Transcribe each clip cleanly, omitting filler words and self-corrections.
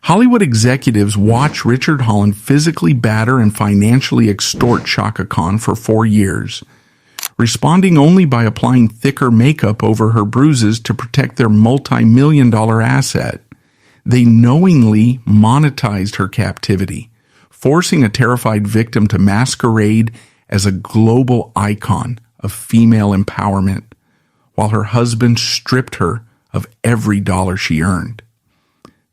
Hollywood executives watched Richard Holland physically batter and financially extort Chaka Khan for 4 years, responding only by applying thicker makeup over her bruises to protect their multi-million-dollar asset. They knowingly monetized her captivity, forcing a terrified victim to masquerade as a global icon of female empowerment, while her husband stripped her of every dollar she earned.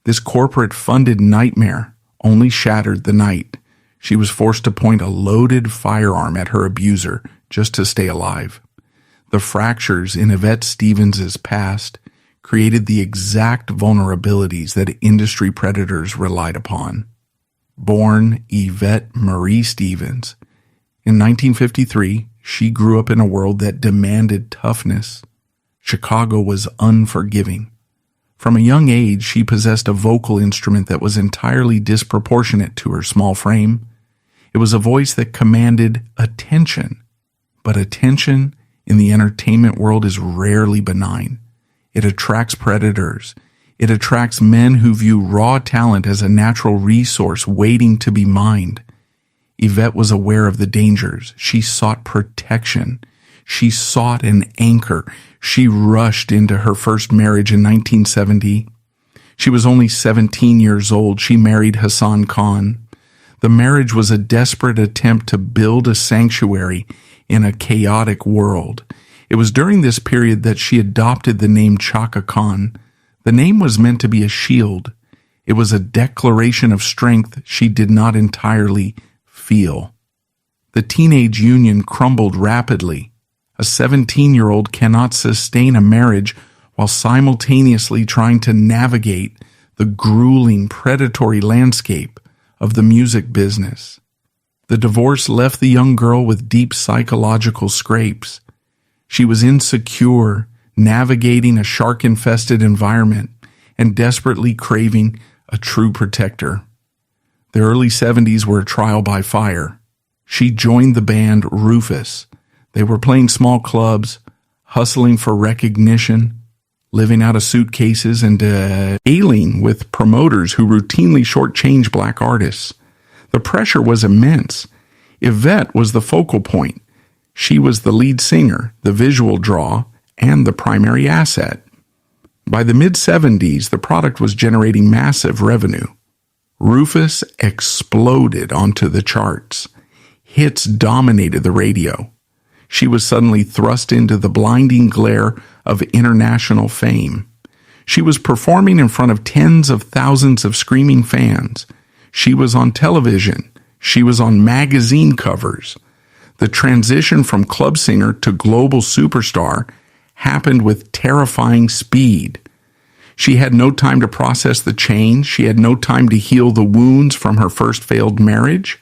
This corporate-funded nightmare only shattered the night she was forced to point a loaded firearm at her abuser just to stay alive. The fractures in Yvette Stevens' past created the exact vulnerabilities that industry predators relied upon. Born Yvette Marie Stevens, in 1953, she grew up in a world that demanded toughness. Chicago was unforgiving. From a young age, she possessed a vocal instrument that was entirely disproportionate to her small frame. It was a voice that commanded attention, but attention in the entertainment world is rarely benign. It attracts predators. It attracts men who view raw talent as a natural resource waiting to be mined. Yvette was aware of the dangers. She sought protection. She sought an anchor. She rushed into her first marriage in 1970. She was only 17 years old. She married Hassan Khan. The marriage was a desperate attempt to build a sanctuary in a chaotic world. It was during this period that she adopted the name Chaka Khan. The name was meant to be a shield. It was a declaration of strength she did not entirely feel. The teenage union crumbled rapidly. A 17-year-old cannot sustain a marriage while simultaneously trying to navigate the grueling, predatory landscape of the music business. The divorce left the young girl with deep psychological scrapes. She was insecure, navigating a shark-infested environment, and desperately craving a true protector. The early 70s were a trial by fire. She joined the band Rufus. They were playing small clubs, hustling for recognition, living out of suitcases, and dealing with promoters who routinely shortchanged black artists. The pressure was immense. Yvette was the focal point. She was the lead singer, the visual draw, and the primary asset. By the mid-70s, the product was generating massive revenue. Rufus exploded onto the charts. Hits dominated the radio. She was suddenly thrust into the blinding glare of international fame. She was performing in front of tens of thousands of screaming fans. She was on television. She was on magazine covers. The transition from club singer to global superstar happened with terrifying speed. She had no time to process the change. She had no time to heal the wounds from her first failed marriage.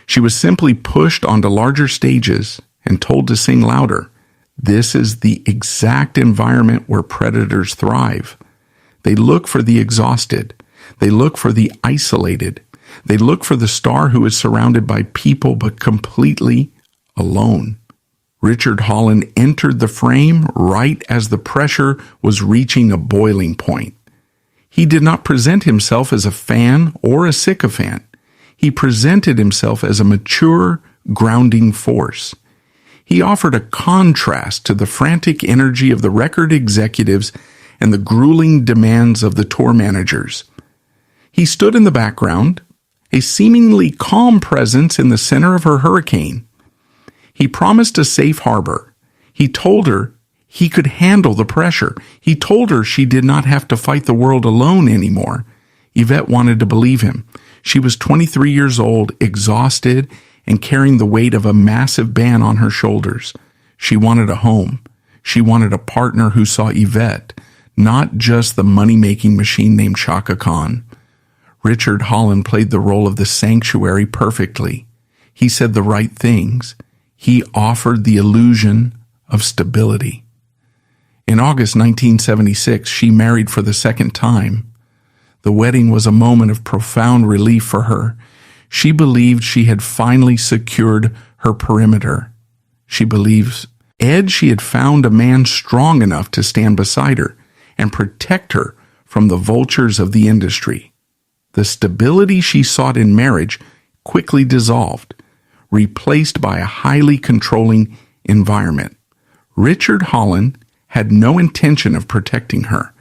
She was simply pushed onto larger stages and told to sing louder. This is the exact environment where predators thrive. They look for the exhausted. They look for the isolated. They look for the star who is surrounded by people but completely alone. Richard Holland entered the frame right as the pressure was reaching a boiling point. He did not present himself as a fan or a sycophant. He presented himself as a mature, grounding force. He offered a contrast to the frantic energy of the record executives and the grueling demands of the tour managers. He stood in the background, a seemingly calm presence in the center of her hurricane. He promised a safe harbor. He told her he could handle the pressure. He told her she did not have to fight the world alone anymore. Yvette wanted to believe him. She was 23 years old, exhausted, and carrying the weight of a massive band on her shoulders. She wanted a home. She wanted a partner who saw Yvette, not just the money-making machine named Chaka Khan. Richard Holland played the role of the sanctuary perfectly. He said the right things. He offered the illusion of stability. In August 1976, she married for the second time. The wedding was a moment of profound relief for her. She believed she had finally secured her perimeter. She believes she had found a man strong enough to stand beside her and protect her from the vultures of the industry. The stability she sought in marriage quickly dissolved, replaced by a highly controlling environment. Richard Holland had no intention of protecting her.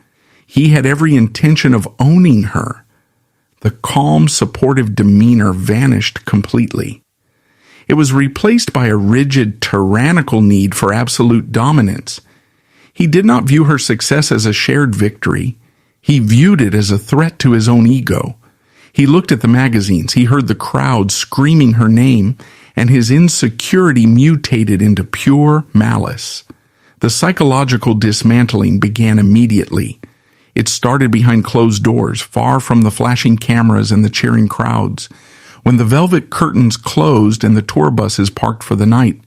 He had every intention of owning her. The calm, supportive demeanor vanished completely. It was replaced by a rigid, tyrannical need for absolute dominance. He did not view her success as a shared victory. He viewed it as a threat to his own ego. He looked at the magazines, he heard the crowd screaming her name, and his insecurity mutated into pure malice. The psychological dismantling began immediately. It started behind closed doors, far from the flashing cameras and the cheering crowds. When the velvet curtains closed and the tour buses parked for the night,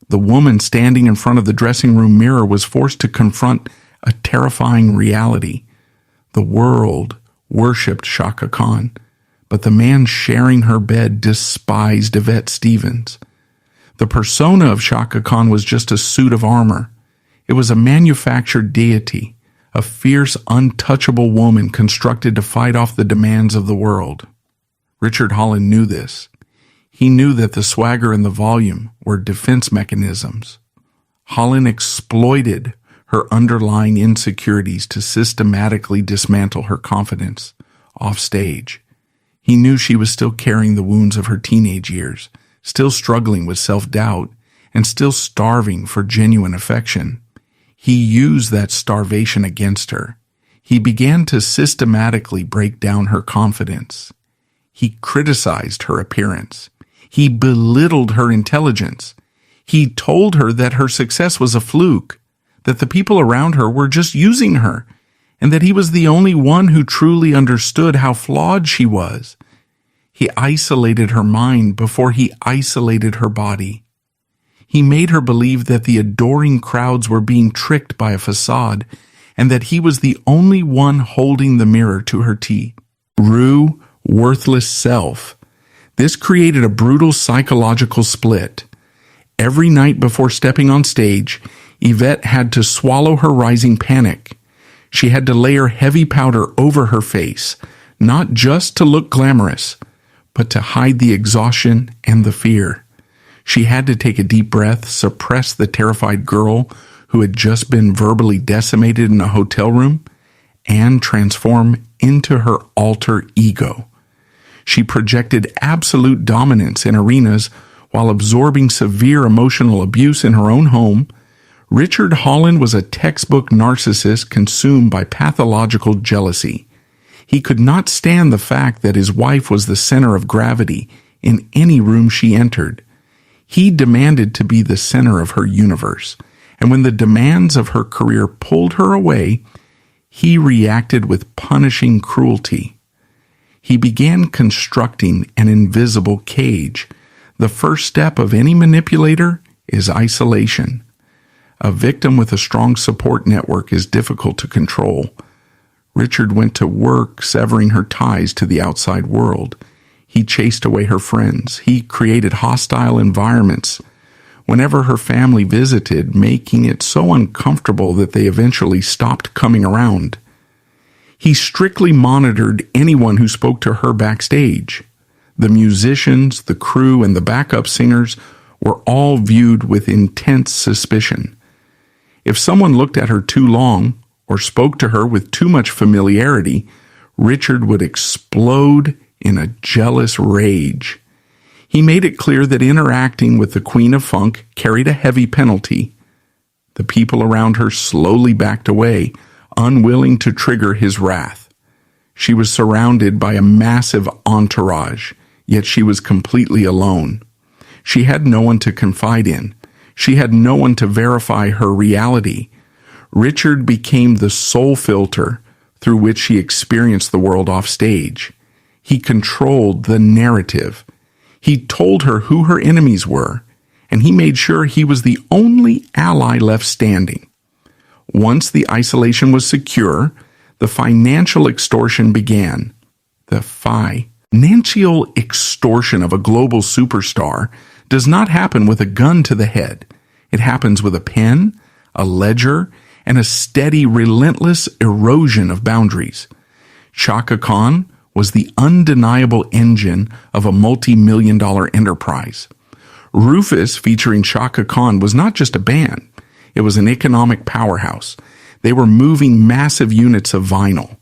the woman standing in front of the dressing room mirror was forced to confront a terrifying reality. The world worshipped Chaka Khan, but the man sharing her bed despised Yvette Stevens. The persona of Chaka Khan was just a suit of armor. It was a manufactured deity, a fierce, untouchable woman constructed to fight off the demands of the world. Richard Holland knew this. He knew that the swagger and the volume were defense mechanisms. Holland exploited her underlying insecurities to systematically dismantle her confidence off stage. He knew she was still carrying the wounds of her teenage years, still struggling with self-doubt, and still starving for genuine affection. He used that starvation against her. He began to systematically break down her confidence. He criticized her appearance. He belittled her intelligence. He told her that her success was a fluke, that the people around her were just using her, and that he was the only one who truly understood how flawed she was. He isolated her mind before he isolated her body. He made her believe that the adoring crowds were being tricked by a facade, and that he was the only one holding the mirror to her true, worthless self. This created a brutal psychological split. Every night before stepping on stage, Yvette had to swallow her rising panic. She had to layer heavy powder over her face, not just to look glamorous, but to hide the exhaustion and the fear. She had to take a deep breath, suppress the terrified girl who had just been verbally decimated in a hotel room, and transform into her alter ego. She projected absolute dominance in arenas while absorbing severe emotional abuse in her own home. Richard Holland was a textbook narcissist consumed by pathological jealousy. He could not stand the fact that his wife was the center of gravity in any room she entered. He demanded to be the center of her universe, and when the demands of her career pulled her away, he reacted with punishing cruelty. He began constructing an invisible cage. The first step of any manipulator is isolation. A victim with a strong support network is difficult to control. Richard went to work severing her ties to the outside world. He chased away her friends. He created hostile environments whenever her family visited, making it so uncomfortable that they eventually stopped coming around. He strictly monitored anyone who spoke to her backstage. The musicians, the crew, and the backup singers were all viewed with intense suspicion. If someone looked at her too long or spoke to her with too much familiarity, Richard would explode in a jealous rage. He made it clear that interacting with the Queen of Funk carried a heavy penalty. The people around her slowly backed away, unwilling to trigger his wrath. She was surrounded by a massive entourage, yet she was completely alone. She had no one to confide in. She had no one to verify her reality. Richard became the sole filter through which she experienced the world off stage. He controlled the narrative. He told her who her enemies were, and he made sure he was the only ally left standing. Once the isolation was secure, the financial extortion began. The financial extortion of a global superstar does not happen with a gun to the head. It happens with a pen, a ledger, and a steady, relentless erosion of boundaries. Chaka Khan was the undeniable engine of a multi-million-dollar enterprise. Rufus, featuring Chaka Khan, was not just a band. It was an economic powerhouse. They were moving massive units of vinyl.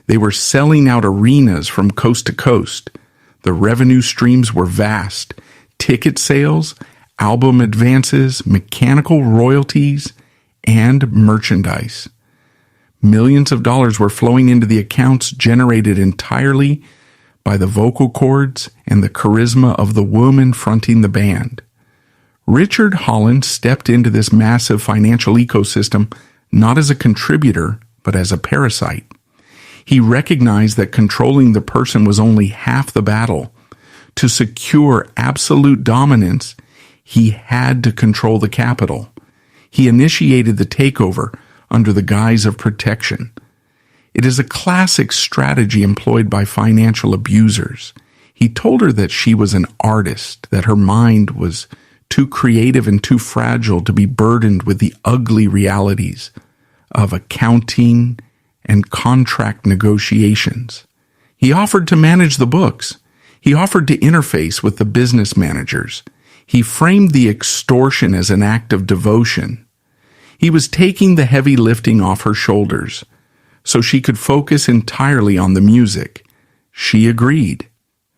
They were selling out arenas from coast to coast. The revenue streams were vast. Ticket sales, album advances, mechanical royalties, and merchandise. Millions of dollars were flowing into the accounts generated entirely by the vocal cords and the charisma of the woman fronting the band. Richard Holland stepped into this massive financial ecosystem not as a contributor, but as a parasite. He recognized that controlling the person was only half the battle. To secure absolute dominance, he had to control the capital. He initiated the takeover under the guise of protection. It is a classic strategy employed by financial abusers. He told her that she was an artist, that her mind was too creative and too fragile to be burdened with the ugly realities of accounting and contract negotiations. He offered to manage the books. He offered to interface with the business managers. He framed the extortion as an act of devotion. He was taking the heavy lifting off her shoulders so she could focus entirely on the music. She agreed.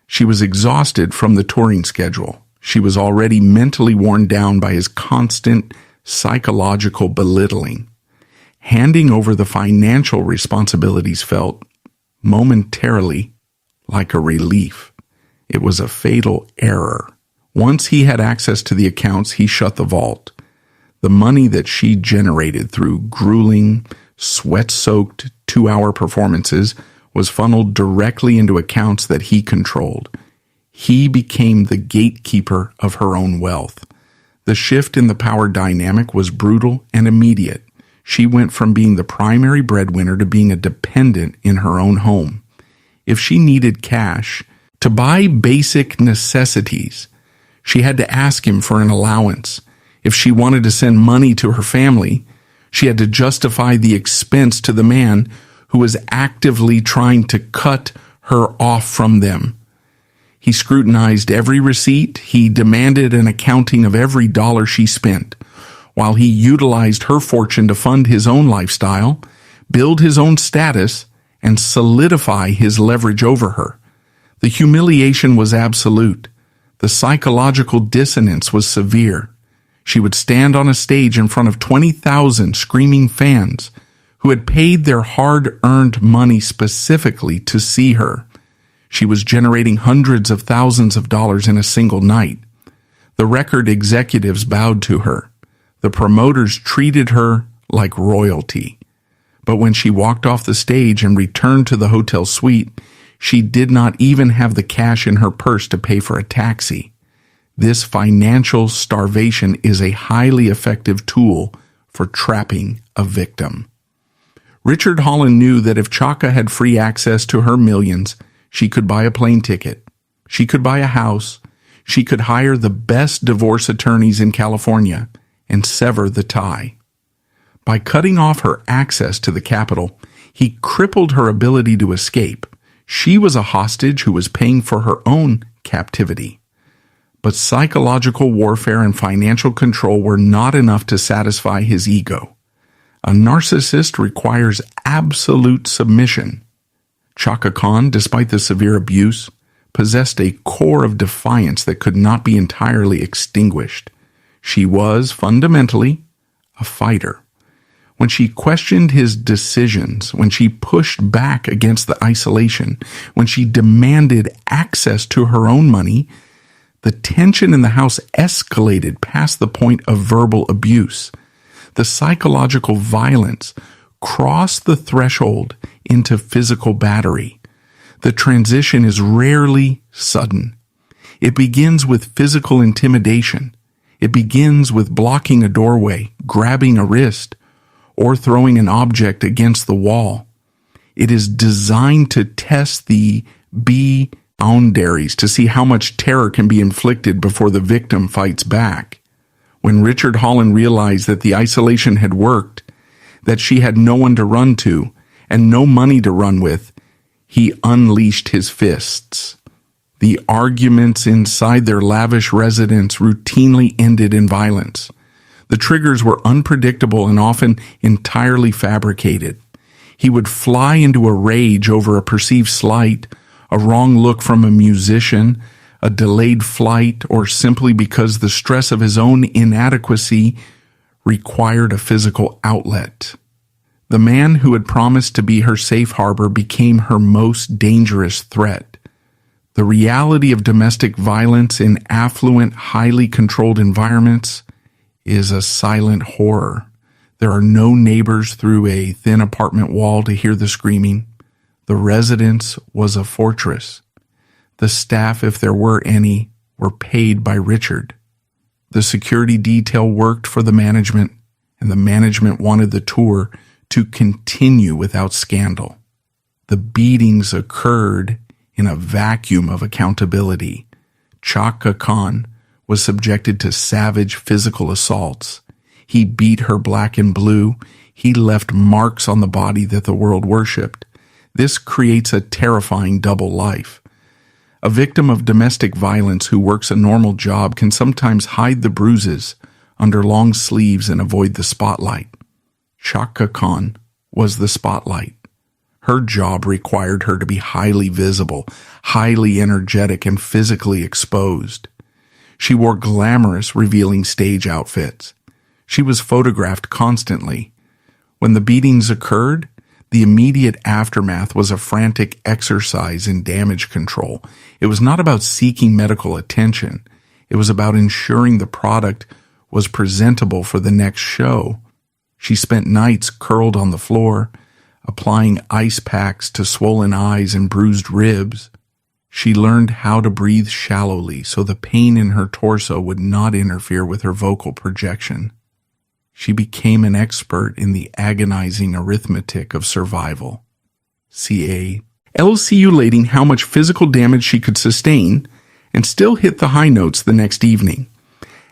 She was exhausted from the touring schedule. She was already mentally worn down by his constant psychological belittling. Handing over the financial responsibilities felt, momentarily, like a relief. It was a fatal error. Once he had access to the accounts, he shut the vault. The money that she generated through grueling, sweat-soaked 2-hour performances was funneled directly into accounts that he controlled. He became the gatekeeper of her own wealth. The shift in the power dynamic was brutal and immediate. She went from being the primary breadwinner to being a dependent in her own home. If she needed cash to buy basic necessities, she had to ask him for an allowance. If she wanted to send money to her family, she had to justify the expense to the man who was actively trying to cut her off from them. He scrutinized every receipt. He demanded an accounting of every dollar she spent, while he utilized her fortune to fund his own lifestyle, build his own status, and solidify his leverage over her. The humiliation was absolute. The psychological dissonance was severe. She would stand on a stage in front of 20,000 screaming fans who had paid their hard-earned money specifically to see her. She was generating hundreds of thousands of dollars in a single night. The record executives bowed to her. The promoters treated her like royalty. But when she walked off the stage and returned to the hotel suite, she did not even have the cash in her purse to pay for a taxi. This financial starvation is a highly effective tool for trapping a victim. Richard Holland knew that if Chaka had free access to her millions, she could buy a plane ticket. She could buy a house. She could hire the best divorce attorneys in California and sever the tie. By cutting off her access to the capital, he crippled her ability to escape. She was a hostage who was paying for her own captivity. But psychological warfare and financial control were not enough to satisfy his ego. A narcissist requires absolute submission. Chaka Khan, despite the severe abuse, possessed a core of defiance that could not be entirely extinguished. She was, fundamentally, a fighter. When she questioned his decisions, when she pushed back against the isolation, when she demanded access to her own money, the tension in the house escalated past the point of verbal abuse. The psychological violence crossed the threshold into physical battery. The transition is rarely sudden. It begins with physical intimidation. It begins with blocking a doorway, grabbing a wrist, or throwing an object against the wall. It is designed to test the boundaries to see how much terror can be inflicted before the victim fights back. When Richard Holland realized that the isolation had worked, that she had no one to run to and no money to run with, He unleashed his fists. The arguments inside their lavish residence routinely ended in violence. The triggers were unpredictable and often entirely fabricated. He would fly into a rage over a perceived slight, a wrong look from a musician, a delayed flight, or simply because the stress of his own inadequacy required a physical outlet. The man who had promised to be her safe harbor became her most dangerous threat. The reality of domestic violence in affluent, highly controlled environments is a silent horror. There are no neighbors through a thin apartment wall to hear the screaming. The residence was a fortress. The staff, if there were any, were paid by Richard. The security detail worked for the management, and the management wanted the tour to continue without scandal. The beatings occurred in a vacuum of accountability. Chaka Khan was subjected to savage physical assaults. He beat her black and blue. He left marks on the body that the world worshipped. This creates a terrifying double life. A victim of domestic violence who works a normal job can sometimes hide the bruises under long sleeves and avoid the spotlight. Chaka Khan was the spotlight. Her job required her to be highly visible, highly energetic, and physically exposed. She wore glamorous, revealing stage outfits. She was photographed constantly. When the beatings occurred, the immediate aftermath was a frantic exercise in damage control. It was not about seeking medical attention. It was about ensuring the product was presentable for the next show. She spent nights curled on the floor, applying ice packs to swollen eyes and bruised ribs. She learned how to breathe shallowly so the pain in her torso would not interfere with her vocal projection. She became an expert in the agonizing arithmetic of survival. CA. Calculating how much physical damage she could sustain and still hit the high notes the next evening.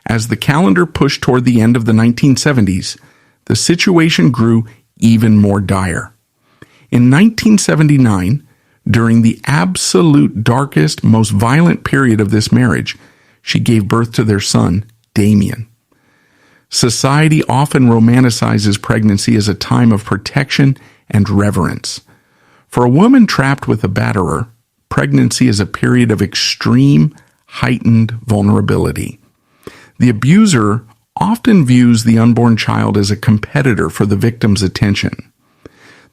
As the calendar pushed toward the end of the 1970s, the situation grew even more dire. In 1979, during the absolute darkest, most violent period of this marriage, she gave birth to their son, Damien. Society often romanticizes pregnancy as a time of protection and reverence. For a woman trapped with a batterer, pregnancy is a period of extreme, heightened vulnerability. The abuser often views the unborn child as a competitor for the victim's attention.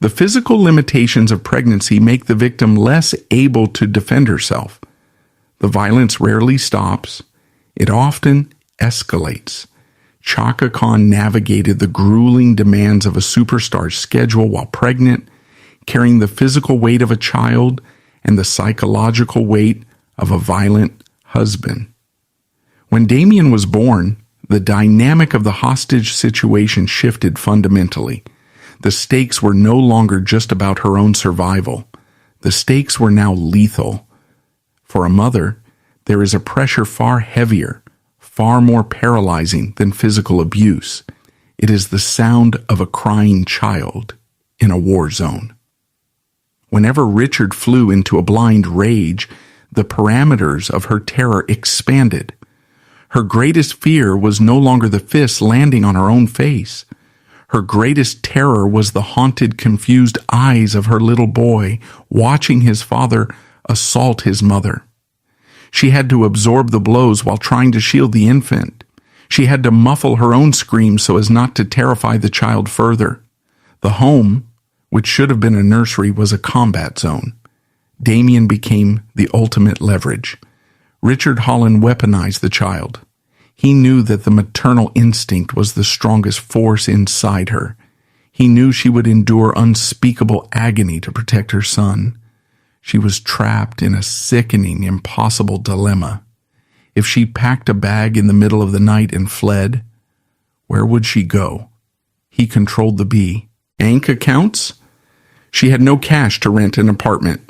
The physical limitations of pregnancy make the victim less able to defend herself. The violence rarely stops. It often escalates. Chaka Khan navigated the grueling demands of a superstar's schedule while pregnant, carrying the physical weight of a child and the psychological weight of a violent husband. When Damien was born, the dynamic of the hostage situation shifted fundamentally. The stakes were no longer just about her own survival. The stakes were now lethal. For a mother, there is a pressure far heavier, far more paralyzing than physical abuse. It is the sound of a crying child in a war zone. Whenever Richard flew into a blind rage, the parameters of her terror expanded. Her greatest fear was no longer the fist landing on her own face. Her greatest terror was the haunted, confused eyes of her little boy watching his father assault his mother. She had to absorb the blows while trying to shield the infant. She had to muffle her own screams so as not to terrify the child further. The home, which should have been a nursery, was a combat zone. Damien became the ultimate leverage. Richard Holland weaponized the child. He knew that the maternal instinct was the strongest force inside her. He knew she would endure unspeakable agony to protect her son. She was trapped in a sickening, impossible dilemma. If she packed a bag in the middle of the night and fled, where would she go? He controlled the bank accounts. She had no cash to rent an apartment.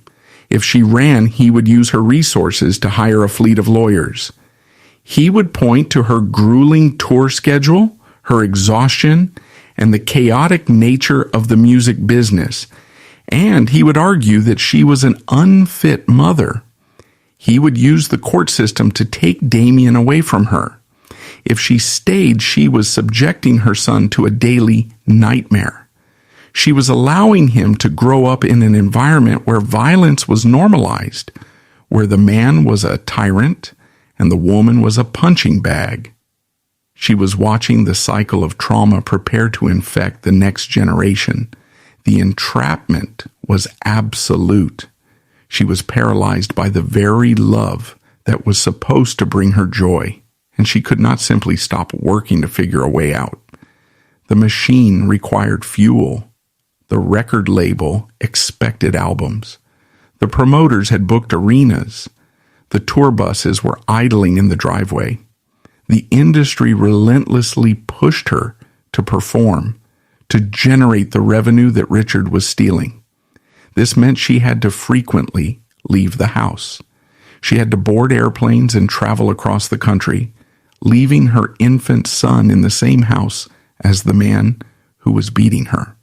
If she ran, he would use her resources to hire a fleet of lawyers. He would point to her grueling tour schedule, her exhaustion, and the chaotic nature of the music business, And he would argue that she was an unfit mother. He would use the court system to take Damien away from her. If she stayed, she was subjecting her son to a daily nightmare. She was allowing him to grow up in an environment where violence was normalized, where the man was a tyrant and the woman was a punching bag. She was watching the cycle of trauma prepare to infect the next generation. The entrapment was absolute. She was paralyzed by the very love that was supposed to bring her joy, and she could not simply stop working to figure a way out. The machine required fuel. The record label expected albums. The promoters had booked arenas. The tour buses were idling in the driveway. The industry relentlessly pushed her to perform, to generate the revenue that Richard was stealing. This meant she had to frequently leave the house. She had to board airplanes and travel across the country, leaving her infant son in the same house as the man who was beating her.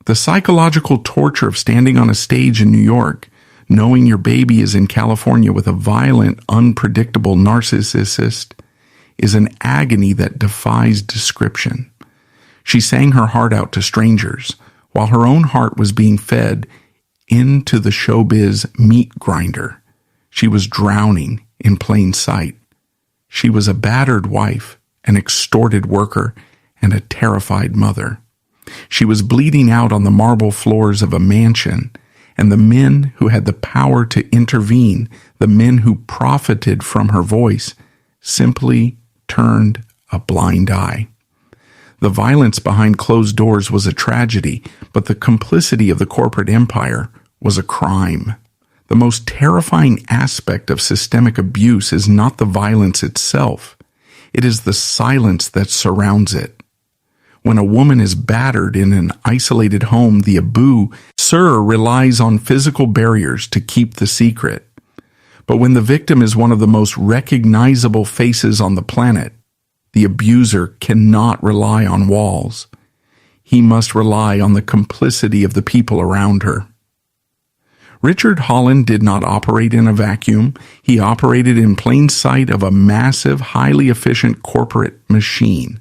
The psychological torture of standing on a stage in New York, knowing your baby is in California with a violent, unpredictable narcissist, is an agony that defies description. She sang her heart out to strangers, while her own heart was being fed into the showbiz meat grinder. She was drowning in plain sight. She was a battered wife, an extorted worker, and a terrified mother. She was bleeding out on the marble floors of a mansion, and the men who had the power to intervene, the men who profited from her voice, simply turned a blind eye. The violence behind closed doors was a tragedy, but the complicity of the corporate empire was a crime. The most terrifying aspect of systemic abuse is not the violence itself. It is the silence that surrounds it. When a woman is battered in an isolated home, the abuser relies on physical barriers to keep the secret. But when the victim is one of the most recognizable faces on the planet, the abuser cannot rely on walls. He must rely on the complicity of the people around her. Richard Holland did not operate in a vacuum. He operated in plain sight of a massive, highly efficient corporate machine.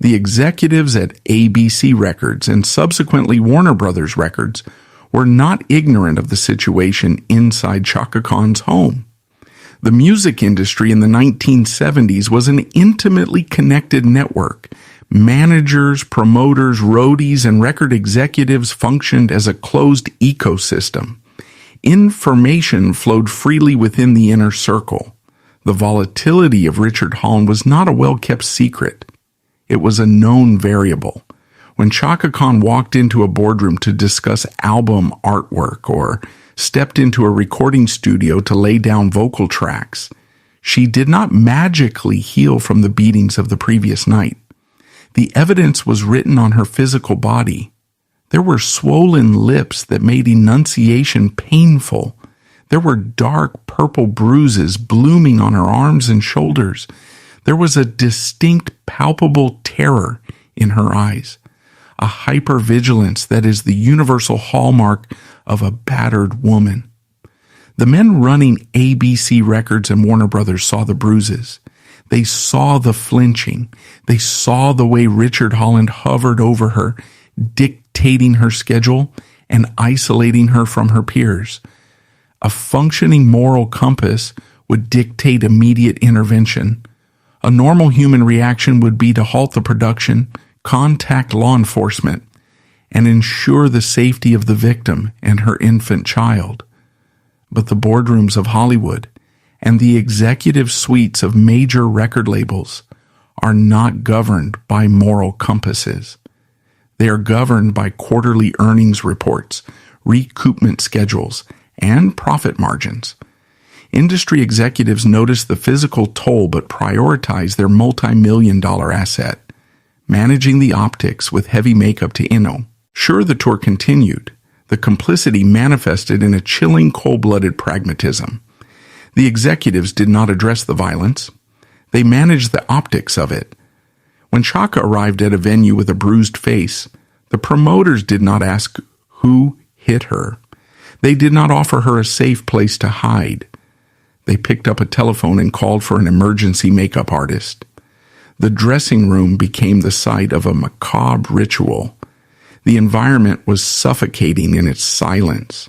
The executives at ABC Records and subsequently Warner Brothers Records were not ignorant of the situation inside Chaka Khan's home. The music industry in the 1970s was an intimately connected network. Managers, promoters, roadies, and record executives functioned as a closed ecosystem. Information flowed freely within the inner circle. The volatility of Richard Holland was not a well-kept secret. It was a known variable. When Chaka Khan walked into a boardroom to discuss album artwork or stepped into a recording studio to lay down vocal tracks, she did not magically heal from the beatings of the previous night. The evidence was written on her physical body. There were swollen lips that made enunciation painful. There were dark purple bruises blooming on her arms and shoulders. There was a distinct, palpable terror in her eyes, a hypervigilance that is the universal hallmark of a battered woman. The men running ABC Records and Warner Brothers saw the bruises. They saw the flinching. They saw the way Richard Holland hovered over her, dictating her schedule and isolating her from her peers. A functioning moral compass would dictate immediate intervention. A normal human reaction would be to halt the production, contact law enforcement, and ensure the safety of the victim and her infant child. But the boardrooms of Hollywood and the executive suites of major record labels are not governed by moral compasses. They are governed by quarterly earnings reports, recoupment schedules, and profit margins. Industry executives notice the physical toll but prioritize their multi-million-dollar asset, managing the optics with heavy makeup to Inno. Sure, the tour continued. The complicity manifested in a chilling, cold-blooded pragmatism. The executives did not address the violence. They managed the optics of it. When Chaka arrived at a venue with a bruised face, the promoters did not ask who hit her. They did not offer her a safe place to hide. They picked up a telephone and called for an emergency makeup artist. The dressing room became the site of a macabre ritual. The environment was suffocating in its silence.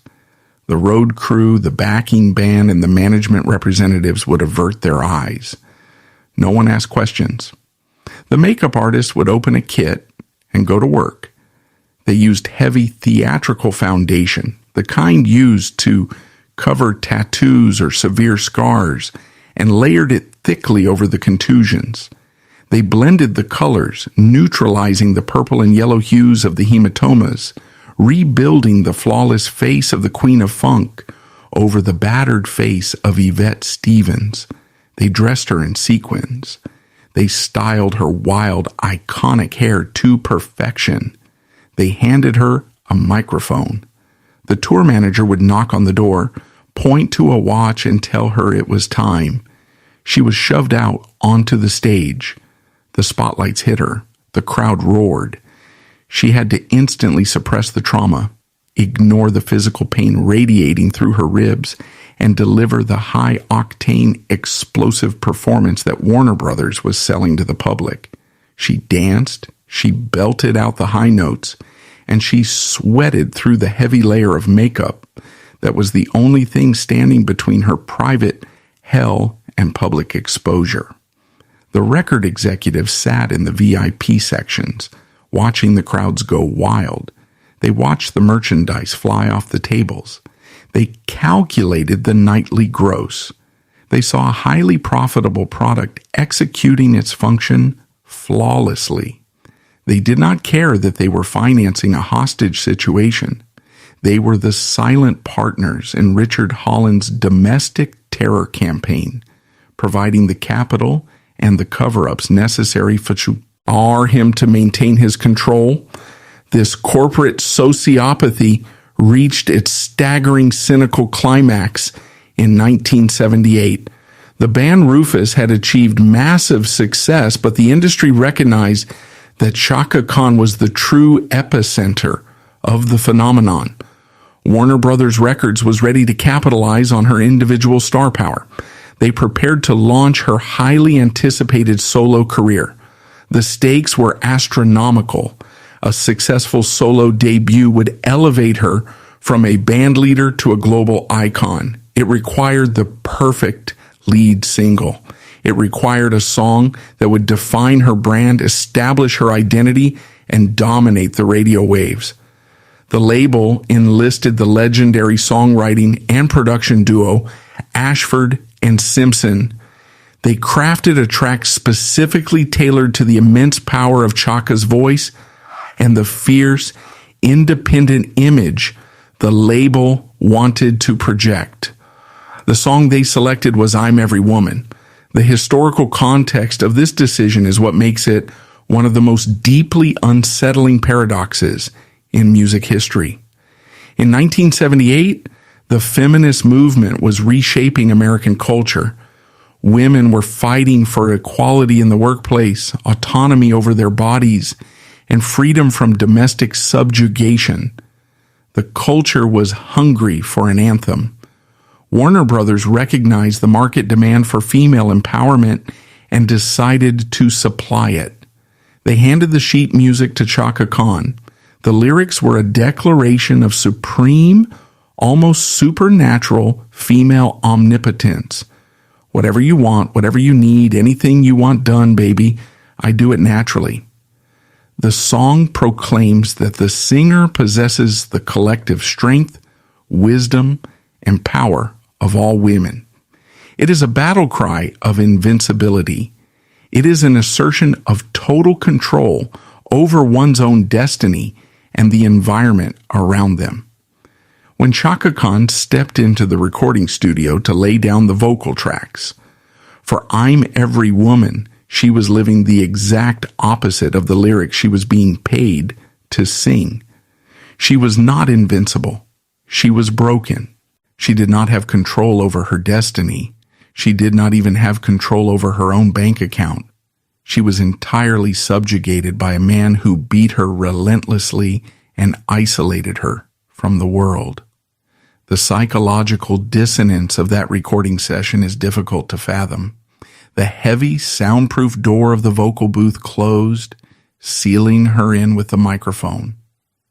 The road crew, the backing band, and the management representatives would avert their eyes. No one asked questions. The makeup artist would open a kit and go to work. They used heavy theatrical foundation, the kind used to cover tattoos or severe scars, and layered it thickly over the contusions. They blended the colors, neutralizing the purple and yellow hues of the hematomas, rebuilding the flawless face of the Queen of Funk over the battered face of Yvette Stevens. They dressed her in sequins. They styled her wild, iconic hair to perfection. They handed her a microphone. The tour manager would knock on the door, point to a watch, and tell her it was time. She was shoved out onto the stage. The spotlights hit her. The crowd roared. She had to instantly suppress the trauma, ignore the physical pain radiating through her ribs, and deliver the high-octane, explosive performance that Warner Brothers was selling to the public. She danced, she belted out the high notes, and she sweated through the heavy layer of makeup that was the only thing standing between her private hell and public exposure. The record executives sat in the VIP sections, watching the crowds go wild. They watched the merchandise fly off the tables. They calculated the nightly gross. They saw a highly profitable product executing its function flawlessly. They did not care that they were financing a hostage situation. They were the silent partners in Richard Holland's domestic terror campaign, providing the capital and the cover-ups necessary for him to maintain his control. This corporate sociopathy reached its staggering cynical climax in 1978. The band Rufus had achieved massive success, but the industry recognized that Chaka Khan was the true epicenter of the phenomenon. Warner Brothers Records was ready to capitalize on her individual star power. They prepared to launch her highly anticipated solo career. The stakes were astronomical. A successful solo debut would elevate her from a band leader to a global icon. It required the perfect lead single. It required a song that would define her brand, establish her identity, and dominate the radio waves. The label enlisted the legendary songwriting and production duo Ashford and Simpson. They crafted a track specifically tailored to the immense power of Chaka's voice and the fierce, independent image the label wanted to project. The song they selected was I'm Every Woman. The historical context of this decision is what makes it one of the most deeply unsettling paradoxes in music history. In 1978, the feminist movement was reshaping American culture. Women were fighting for equality in the workplace, autonomy over their bodies, and freedom from domestic subjugation. The culture was hungry for an anthem. Warner Brothers recognized the market demand for female empowerment and decided to supply it. They handed the sheet music to Chaka Khan. The lyrics were a declaration of supreme, almost supernatural female omnipotence. Whatever you want, whatever you need, anything you want done, baby, I do it naturally. The song proclaims that the singer possesses the collective strength, wisdom, and power of all women. It is a battle cry of invincibility. It is an assertion of total control over one's own destiny and the environment around them. When Chaka Khan stepped into the recording studio to lay down the vocal tracks, for I'm Every Woman, she was living the exact opposite of the lyrics she was being paid to sing. She was not invincible. She was broken. She did not have control over her destiny. She did not even have control over her own bank account. She was entirely subjugated by a man who beat her relentlessly and isolated her from the world. The psychological dissonance of that recording session is difficult to fathom. The heavy, soundproof door of the vocal booth closed, sealing her in with the microphone.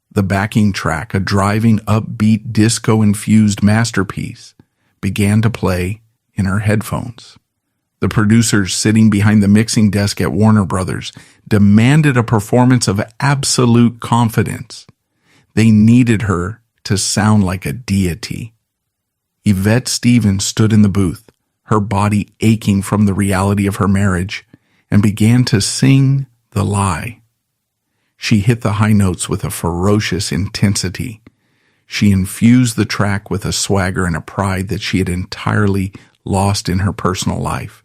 The backing track, a driving, upbeat, disco-infused masterpiece, began to play in her headphones. The producers sitting behind the mixing desk at Warner Brothers demanded a performance of absolute confidence. They needed her to sound like a deity. Yvette Stevens stood in the booth, her body aching from the reality of her marriage, and began to sing The Lie. She hit the high notes with a ferocious intensity. She infused the track with a swagger and a pride that she had entirely lost in her personal life.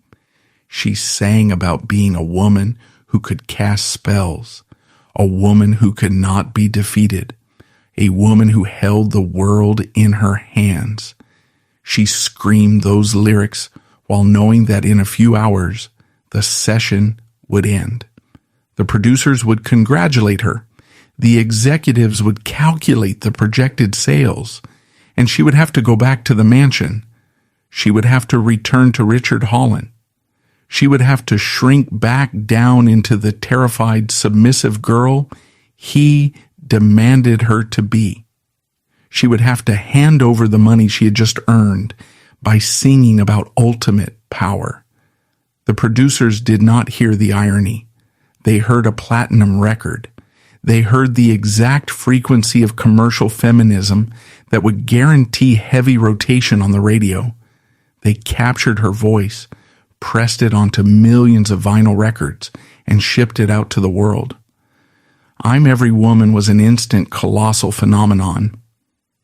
She sang about being a woman who could cast spells, a woman who could not be defeated, a woman who held the world in her hands. She screamed those lyrics while knowing that in a few hours, the session would end. The producers would congratulate her. The executives would calculate the projected sales, and she would have to go back to the mansion. She would have to return to Richard Holland. She would have to shrink back down into the terrified, submissive girl he demanded her to be. She would have to hand over the money she had just earned by singing about ultimate power. The producers did not hear the irony. They heard a platinum record. They heard the exact frequency of commercial feminism that would guarantee heavy rotation on the radio. They captured her voice, pressed it onto millions of vinyl records, and shipped it out to the world. I'm Every Woman was an instant colossal phenomenon.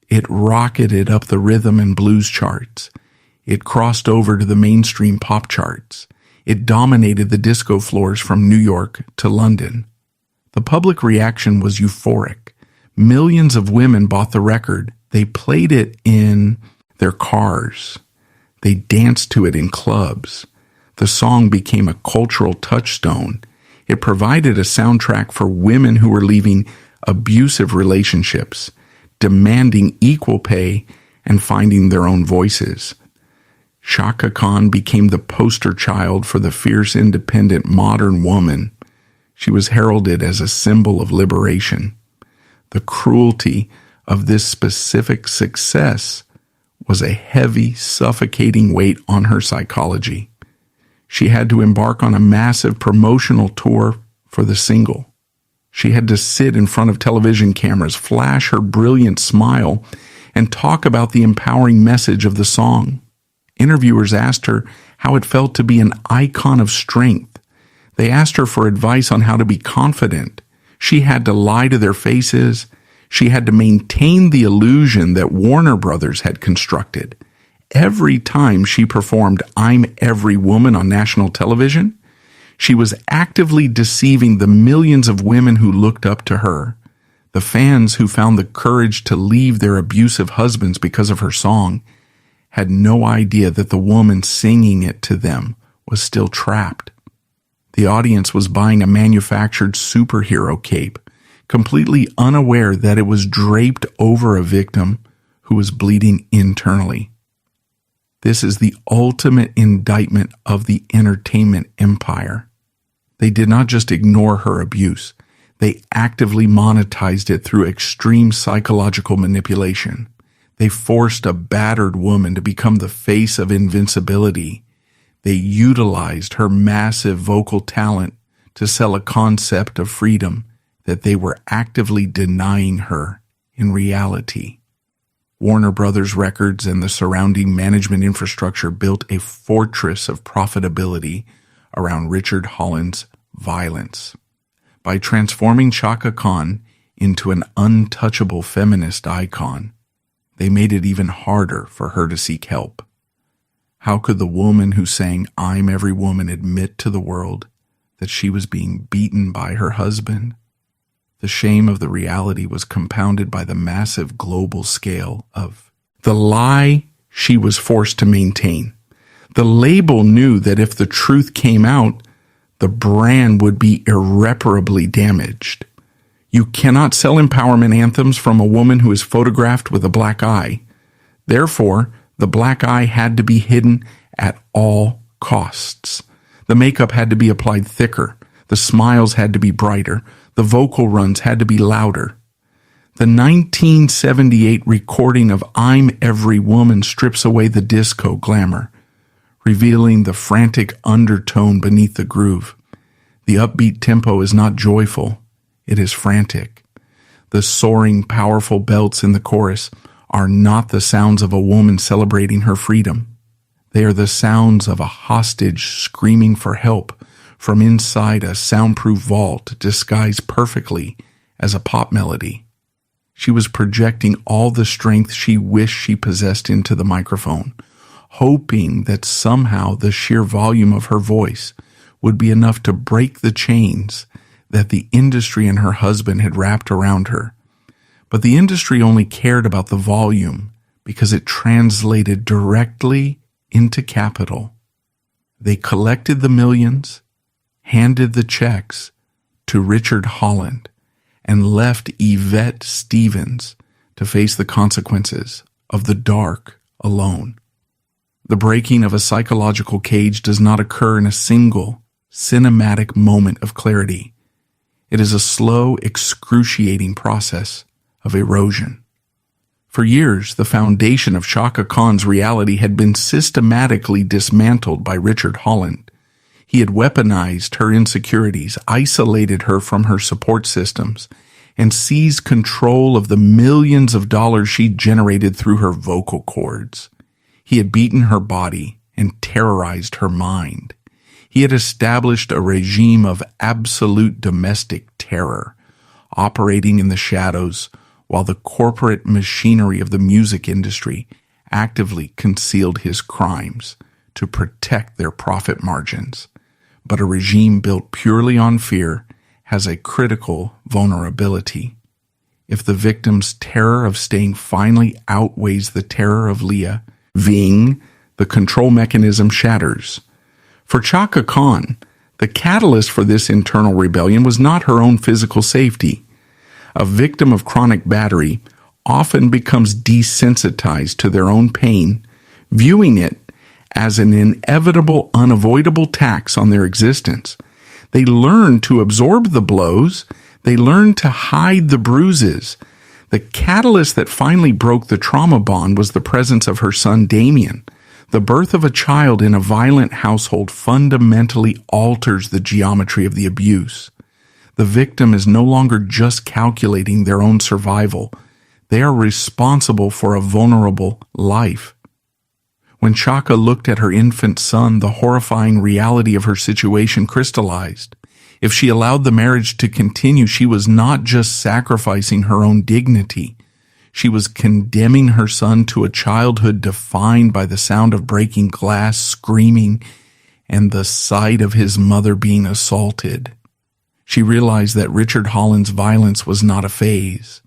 It rocketed up the rhythm and blues charts. It crossed over to the mainstream pop charts. It dominated the disco floors from New York to London. The public reaction was euphoric. Millions of women bought the record. They played it in their cars. They danced to it in clubs. The song became a cultural touchstone. It provided a soundtrack for women who were leaving abusive relationships, demanding equal pay, and finding their own voices. Chaka Khan became the poster child for the fierce, independent, modern woman. She was heralded as a symbol of liberation. The cruelty of this specific success was a heavy, suffocating weight on her psychology. She had to embark on a massive promotional tour for the single. She had to sit in front of television cameras, flash her brilliant smile, and talk about the empowering message of the song. Interviewers asked her how it felt to be an icon of strength. They asked her for advice on how to be confident. She had to lie to their faces. She had to maintain the illusion that Warner Brothers had constructed. Every time she performed I'm Every Woman on national television, she was actively deceiving the millions of women who looked up to her. The fans who found the courage to leave their abusive husbands because of her song had no idea that the woman singing it to them was still trapped. The audience was buying a manufactured superhero cape, completely unaware that it was draped over a victim who was bleeding internally. This is the ultimate indictment of the entertainment empire. They did not just ignore her abuse. They actively monetized it through extreme psychological manipulation. They forced a battered woman to become the face of invincibility. They utilized her massive vocal talent to sell a concept of freedom that they were actively denying her in reality. Warner Brothers Records and the surrounding management infrastructure built a fortress of profitability around Richard Holland's violence. By transforming Chaka Khan into an untouchable feminist icon, they made it even harder for her to seek help. How could the woman who sang I'm Every Woman admit to the world that she was being beaten by her husband? The shame of the reality was compounded by the massive global scale of the lie she was forced to maintain. The label knew that if the truth came out, the brand would be irreparably damaged. You cannot sell empowerment anthems from a woman who is photographed with a black eye. Therefore, the black eye had to be hidden at all costs. The makeup had to be applied thicker. The smiles had to be brighter. The vocal runs had to be louder. The 1978 recording of I'm Every Woman strips away the disco glamour, revealing the frantic undertone beneath the groove. The upbeat tempo is not joyful, it is frantic. The soaring, powerful belts in the chorus are not the sounds of a woman celebrating her freedom. They are the sounds of a hostage screaming for help from inside a soundproof vault disguised perfectly as a pop melody. She was projecting all the strength she wished she possessed into the microphone, hoping that somehow the sheer volume of her voice would be enough to break the chains that the industry and her husband had wrapped around her. But the industry only cared about the volume because it translated directly into capital. They collected the millions, handed the checks to Richard Holland, and left Yvette Stevens to face the consequences of the dark alone. The breaking of a psychological cage does not occur in a single cinematic moment of clarity. It is a slow, excruciating process of erosion. For years, the foundation of Chaka Khan's reality had been systematically dismantled by Richard Holland. He had weaponized her insecurities, isolated her from her support systems, and seized control of the millions of dollars she generated through her vocal cords. He had beaten her body and terrorized her mind. He had established a regime of absolute domestic terror, operating in the shadows while the corporate machinery of the music industry actively concealed his crimes to protect their profit margins. But a regime built purely on fear has a critical vulnerability. If the victim's terror of staying finally outweighs the terror of Leah, Ving, the control mechanism shatters. For Chaka Khan, the catalyst for this internal rebellion was not her own physical safety. A victim of chronic battery often becomes desensitized to their own pain, viewing it as an inevitable, unavoidable tax on their existence. They learn to absorb the blows. They learn to hide the bruises. The catalyst that finally broke the trauma bond was the presence of her son Damien. The birth of a child in a violent household fundamentally alters the geometry of the abuse. The victim is no longer just calculating their own survival. They are responsible for a vulnerable life. When Chaka looked at her infant son, the horrifying reality of her situation crystallized. If she allowed the marriage to continue, she was not just sacrificing her own dignity. She was condemning her son to a childhood defined by the sound of breaking glass, screaming, and the sight of his mother being assaulted. She realized that Richard Holland's violence was not a phase.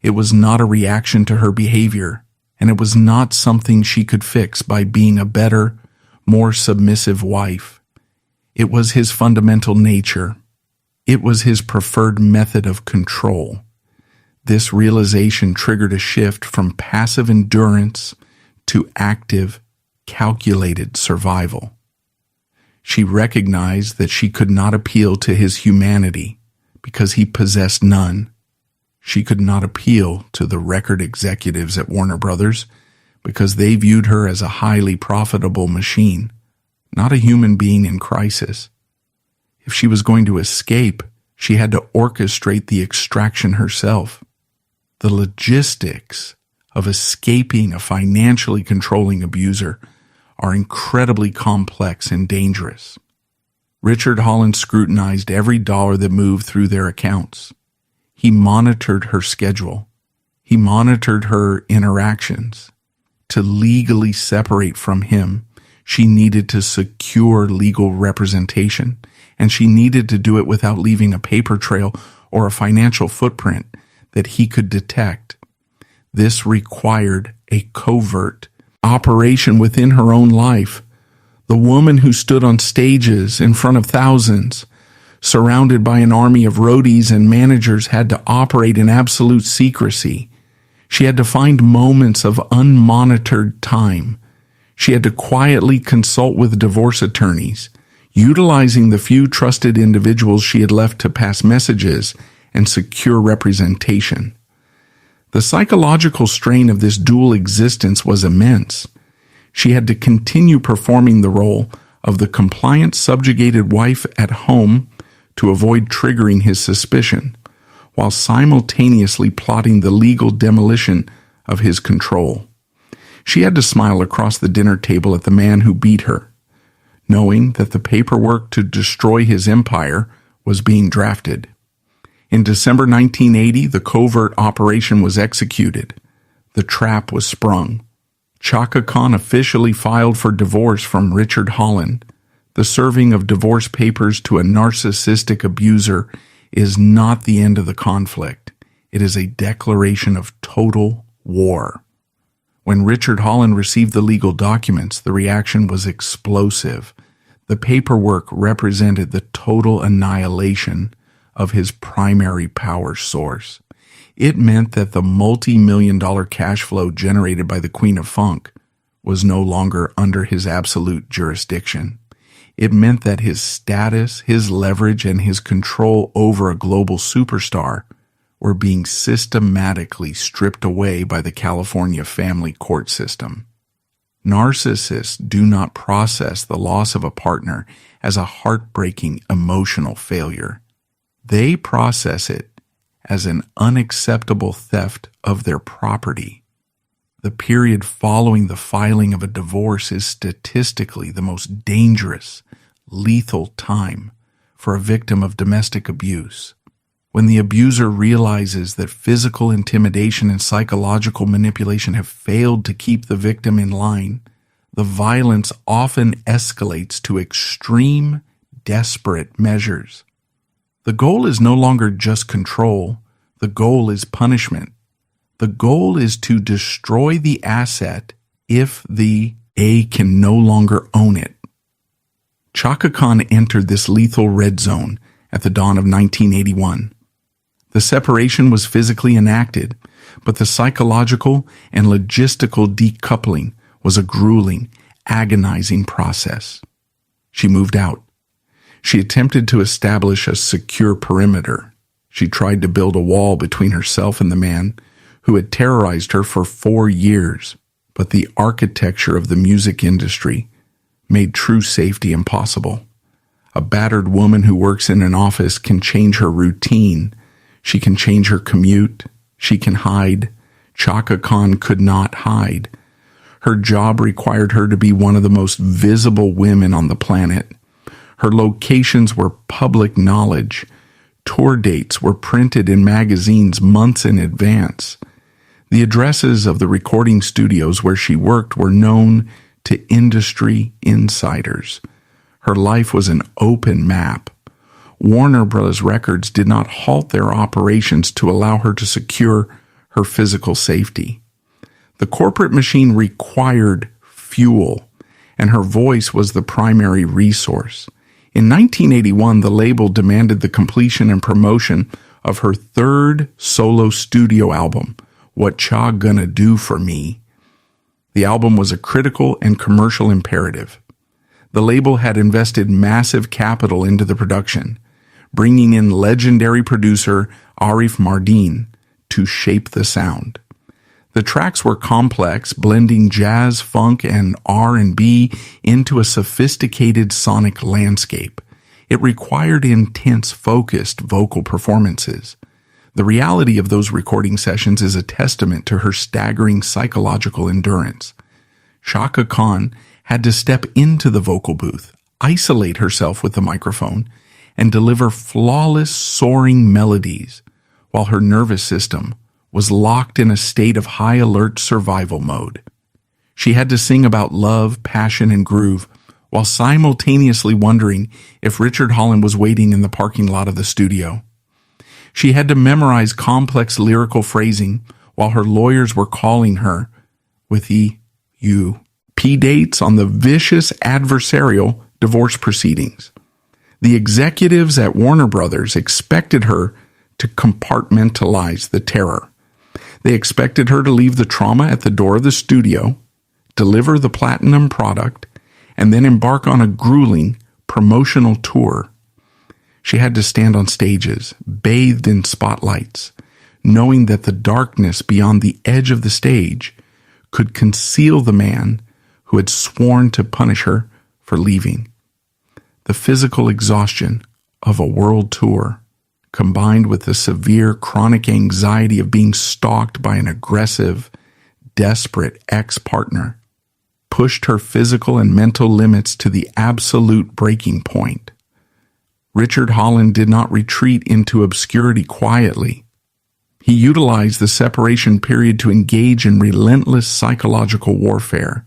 It was not a reaction to her behavior, and it was not something she could fix by being a better, more submissive wife. It was his fundamental nature. It was his preferred method of control. This realization triggered a shift from passive endurance to active, calculated survival. She recognized that she could not appeal to his humanity because he possessed none. She could not appeal to the record executives at Warner Brothers because they viewed her as a highly profitable machine, not a human being in crisis. If she was going to escape, she had to orchestrate the extraction herself. The logistics of escaping a financially controlling abuser are incredibly complex and dangerous. Richard Holland scrutinized every dollar that moved through their accounts. He monitored her schedule. He monitored her interactions. To legally separate from him, she needed to secure legal representation, and she needed to do it without leaving a paper trail or a financial footprint that he could detect. This required a covert operation within her own life. The woman who stood on stages in front of thousands, surrounded by an army of roadies and managers, had to operate in absolute secrecy. She had to find moments of unmonitored time. She had to quietly consult with divorce attorneys, utilizing the few trusted individuals she had left to pass messages and secure representation. The psychological strain of this dual existence was immense. She had to continue performing the role of the compliant, subjugated wife at home to avoid triggering his suspicion, while simultaneously plotting the legal demolition of his control. She had to smile across the dinner table at the man who beat her, knowing that the paperwork to destroy his empire was being drafted. In December 1980, the covert operation was executed. The trap was sprung. Chaka Khan officially filed for divorce from Richard Holland. The serving of divorce papers to a narcissistic abuser is not the end of the conflict. It is a declaration of total war. When Richard Holland received the legal documents, the reaction was explosive. The paperwork represented the total annihilation of his primary power source. It meant that the multi-million-dollar cash flow generated by the Queen of Funk was no longer under his absolute jurisdiction. It meant that his status, his leverage, and his control over a global superstar were being systematically stripped away by the California family court system. Narcissists do not process the loss of a partner as a heartbreaking emotional failure. They process it as an unacceptable theft of their property. The period following the filing of a divorce is statistically the most dangerous, lethal time for a victim of domestic abuse. When the abuser realizes that physical intimidation and psychological manipulation have failed to keep the victim in line, the violence often escalates to extreme, desperate measures. The goal is no longer just control. The goal is punishment. The goal is to destroy the asset if the A can no longer own it. Chaka Khan entered this lethal red zone at the dawn of 1981. The separation was physically enacted, but the psychological and logistical decoupling was a grueling, agonizing process. She moved out. She attempted to establish a secure perimeter. She tried to build a wall between herself and the man who had terrorized her for 4 years, but the architecture of the music industry made true safety impossible. A battered woman who works in an office can change her routine. She can change her commute. She can hide. Chaka Khan could not hide. Her job required her to be one of the most visible women on the planet. Her locations were public knowledge. Tour dates were printed in magazines months in advance. The addresses of the recording studios where she worked were known to industry insiders. Her life was an open map. Warner Bros. Records did not halt their operations to allow her to secure her physical safety. The corporate machine required fuel, and her voice was the primary resource. In 1981, the label demanded the completion and promotion of her third solo studio album, What Cha Gonna Do For Me. The album was a critical and commercial imperative. The label had invested massive capital into the production, bringing in legendary producer Arif Mardin to shape the sound. The tracks were complex, blending jazz, funk, and R&B into a sophisticated sonic landscape. It required intense, focused vocal performances. The reality of those recording sessions is a testament to her staggering psychological endurance. Chaka Khan had to step into the vocal booth, isolate herself with the microphone, and deliver flawless, soaring melodies, while her nervous system was locked in a state of high-alert survival mode. She had to sing about love, passion, and groove, while simultaneously wondering if Richard Holland was waiting in the parking lot of the studio. She had to memorize complex lyrical phrasing while her lawyers were calling her with P dates on the vicious adversarial divorce proceedings. The executives at Warner Brothers expected her to compartmentalize the terror. They expected her to leave the trauma at the door of the studio, deliver the platinum product, and then embark on a grueling promotional tour. She had to stand on stages, bathed in spotlights, knowing that the darkness beyond the edge of the stage could conceal the man who had sworn to punish her for leaving. The physical exhaustion of a world tour, combined with the severe chronic anxiety of being stalked by an aggressive, desperate ex-partner, pushed her physical and mental limits to the absolute breaking point. Richard Holland did not retreat into obscurity quietly. He utilized the separation period to engage in relentless psychological warfare.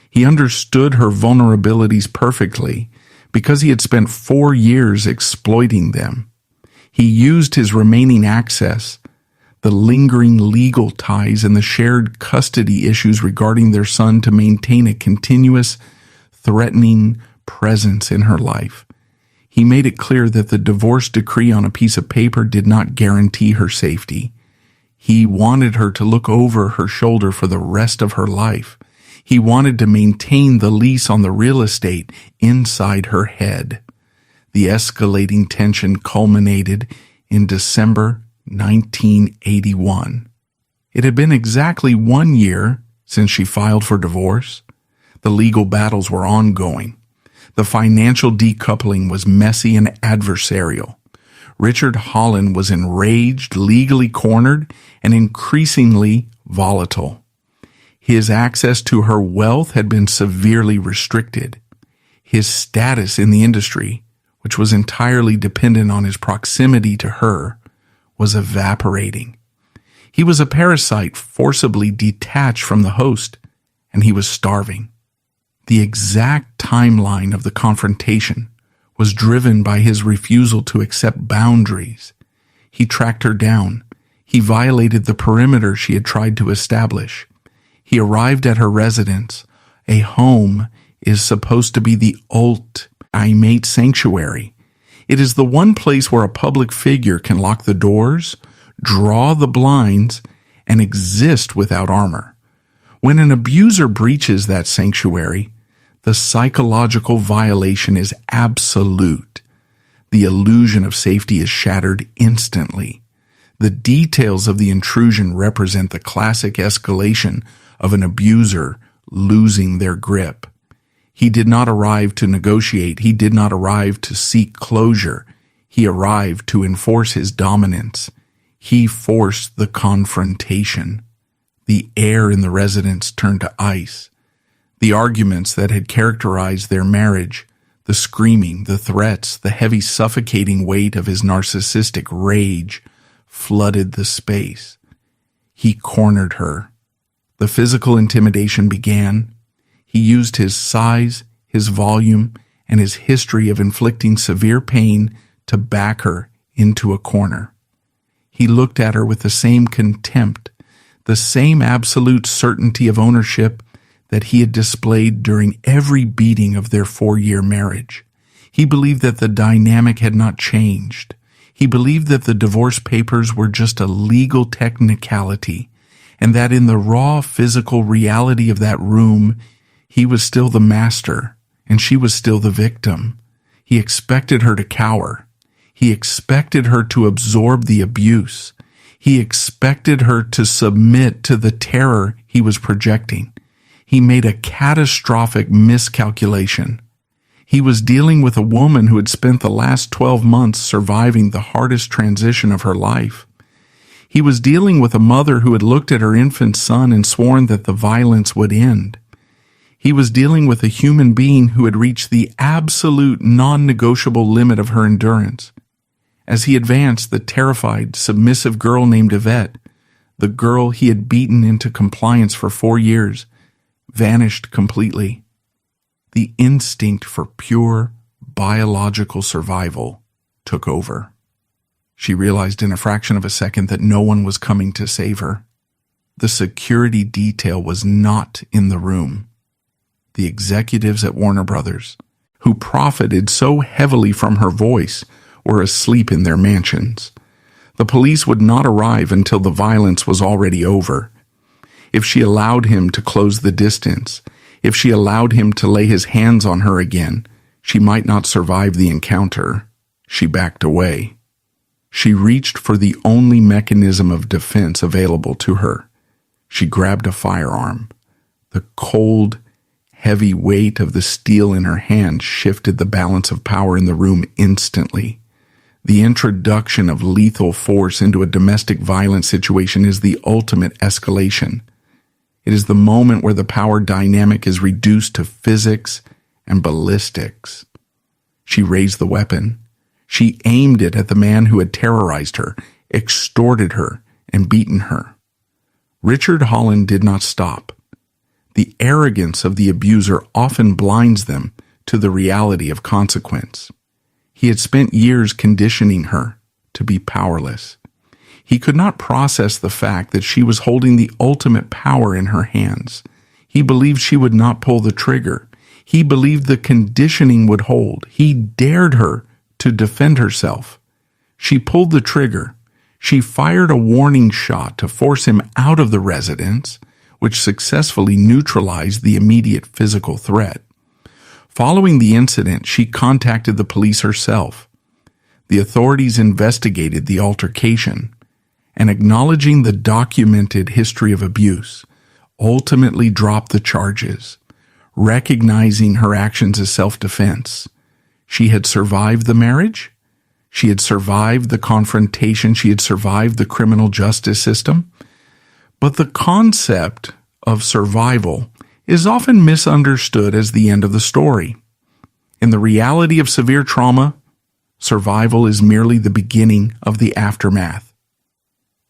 He understood her vulnerabilities perfectly because he had spent 4 years exploiting them. He used his remaining access, the lingering legal ties, and the shared custody issues regarding their son to maintain a continuous, threatening presence in her life. He made it clear that the divorce decree on a piece of paper did not guarantee her safety. He wanted her to look over her shoulder for the rest of her life. He wanted to maintain the lease on the real estate inside her head. The escalating tension culminated in December 1981. It had been exactly 1 year since she filed for divorce. The legal battles were ongoing. The financial decoupling was messy and adversarial. Richard Holland was enraged, legally cornered, and increasingly volatile. His access to her wealth had been severely restricted. His status in the industry, which was entirely dependent on his proximity to her, was evaporating. He was a parasite forcibly detached from the host, and he was starving. The exact timeline of the confrontation was driven by his refusal to accept boundaries. He tracked her down. He violated the perimeter she had tried to establish. He arrived at her residence. A home is supposed to be the ultimate sanctuary. It is the one place where a public figure can lock the doors, draw the blinds, and exist without armor. When an abuser breaches that sanctuary, the psychological violation is absolute. The illusion of safety is shattered instantly. The details of the intrusion represent the classic escalation of an abuser losing their grip. He did not arrive to negotiate. He did not arrive to seek closure. He arrived to enforce his dominance. He forced the confrontation. The air in the residence turned to ice. The arguments that had characterized their marriage, the screaming, the threats, the heavy suffocating weight of his narcissistic rage flooded the space. He cornered her. The physical intimidation began. He used his size, his volume, and his history of inflicting severe pain to back her into a corner. He looked at her with the same contempt, the same absolute certainty of ownership that he had displayed during every beating of their 4-year marriage. He believed that the dynamic had not changed. He believed that the divorce papers were just a legal technicality, and that in the raw physical reality of that room, he was still the master, and she was still the victim. He expected her to cower. He expected her to absorb the abuse. He expected her to submit to the terror he was projecting. He made a catastrophic miscalculation. He was dealing with a woman who had spent the last 12 months surviving the hardest transition of her life. He was dealing with a mother who had looked at her infant son and sworn that the violence would end. He was dealing with a human being who had reached the absolute non-negotiable limit of her endurance. As he advanced, the terrified, submissive girl named Yvette, the girl he had beaten into compliance for 4 years, vanished completely. The instinct for pure biological survival took over. She realized in a fraction of a second that no one was coming to save her. The security detail was not in the room. The executives at Warner Brothers, who profited so heavily from her voice, were asleep in their mansions. The police would not arrive until the violence was already over. If she allowed him to close the distance, if she allowed him to lay his hands on her again, she might not survive the encounter. She backed away. She reached for the only mechanism of defense available to her. She grabbed a firearm. The cold, heavy weight of the steel in her hand shifted the balance of power in the room instantly. The introduction of lethal force into a domestic violence situation is the ultimate escalation. It is the moment where the power dynamic is reduced to physics and ballistics. She raised the weapon. She aimed it at the man who had terrorized her, extorted her, and beaten her. Richard Holland did not stop. The arrogance of the abuser often blinds them to the reality of consequence. He had spent years conditioning her to be powerless. He could not process the fact that she was holding the ultimate power in her hands. He believed she would not pull the trigger. He believed the conditioning would hold. He dared her to defend herself. She pulled the trigger. She fired a warning shot to force him out of the residence, which successfully neutralized the immediate physical threat. Following the incident, she contacted the police herself. The authorities investigated the altercation and, acknowledging the documented history of abuse, ultimately dropped the charges, recognizing her actions as self-defense. She had survived the marriage. She had survived the confrontation. She had survived the criminal justice system. But the concept of survival is often misunderstood as the end of the story. In the reality of severe trauma, survival is merely the beginning of the aftermath.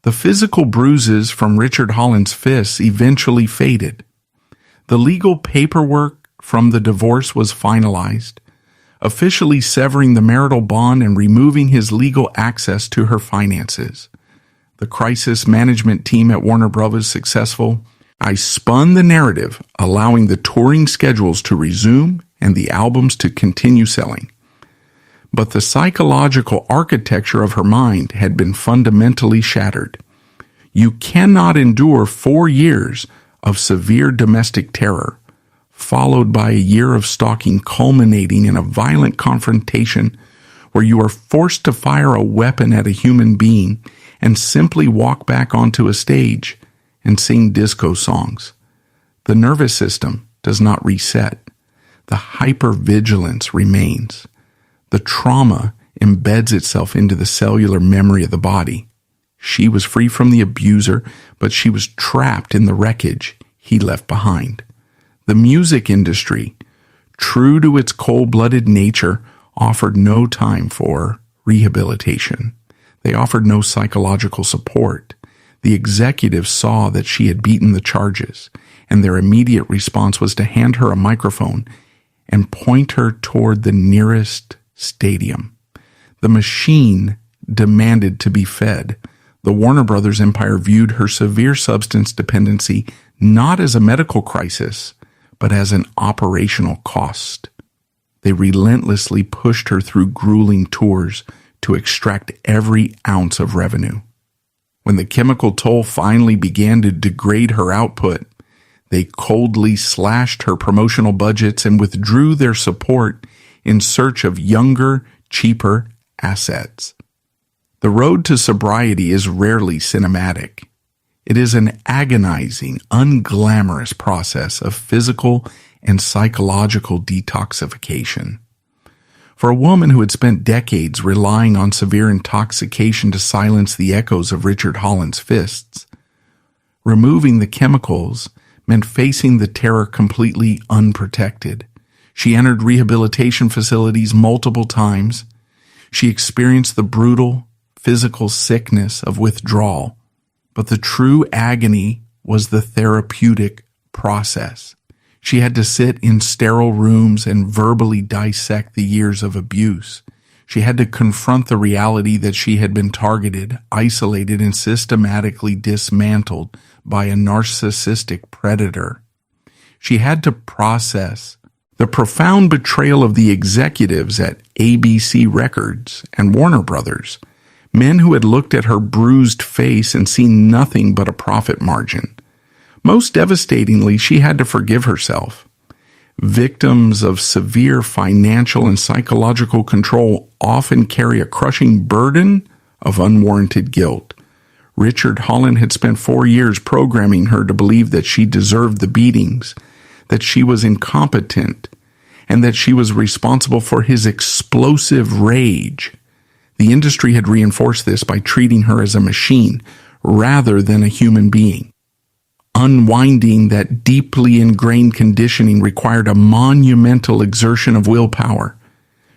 The physical bruises from Richard Holland's fists eventually faded. The legal paperwork from the divorce was finalized, officially severing the marital bond and removing his legal access to her finances. The crisis management team at Warner Bros. Successful. I spun the narrative, allowing the touring schedules to resume and the albums to continue selling. But the psychological architecture of her mind had been fundamentally shattered. You cannot endure 4 years of severe domestic terror, followed by a year of stalking culminating in a violent confrontation where you are forced to fire a weapon at a human being and simply walk back onto a stage and sing disco songs. The nervous system does not reset. The hypervigilance remains. The trauma embeds itself into the cellular memory of the body. She was free from the abuser, but she was trapped in the wreckage he left behind. The music industry, true to its cold-blooded nature, offered no time for rehabilitation. They offered no psychological support. The executives saw that she had beaten the charges, and their immediate response was to hand her a microphone and point her toward the nearest stadium. The machine demanded to be fed. The Warner Brothers empire viewed her severe substance dependency not as a medical crisis, but as an operational cost. They relentlessly pushed her through grueling tours to extract every ounce of revenue. When the chemical toll finally began to degrade her output, they coldly slashed her promotional budgets and withdrew their support in search of younger, cheaper assets. The road to sobriety is rarely cinematic. It is an agonizing, unglamorous process of physical and psychological detoxification. For a woman who had spent decades relying on severe intoxication to silence the echoes of Richard Holland's fists, removing the chemicals meant facing the terror completely unprotected. She entered rehabilitation facilities multiple times. She experienced the brutal physical sickness of withdrawal, but the true agony was the therapeutic process. She had to sit in sterile rooms and verbally dissect the years of abuse. She had to confront the reality that she had been targeted, isolated, and systematically dismantled by a narcissistic predator. She had to process The profound betrayal of the executives at ABC Records and Warner Brothers, men who had looked at her bruised face and seen nothing but a profit margin. Most devastatingly, she had to forgive herself. Victims of severe financial and psychological control often carry a crushing burden of unwarranted guilt. Richard Holland had spent 4 years programming her to believe that she deserved the beatings, that she was incompetent, and that she was responsible for his explosive rage. The industry had reinforced this by treating her as a machine rather than a human being. Unwinding that deeply ingrained conditioning required a monumental exertion of willpower.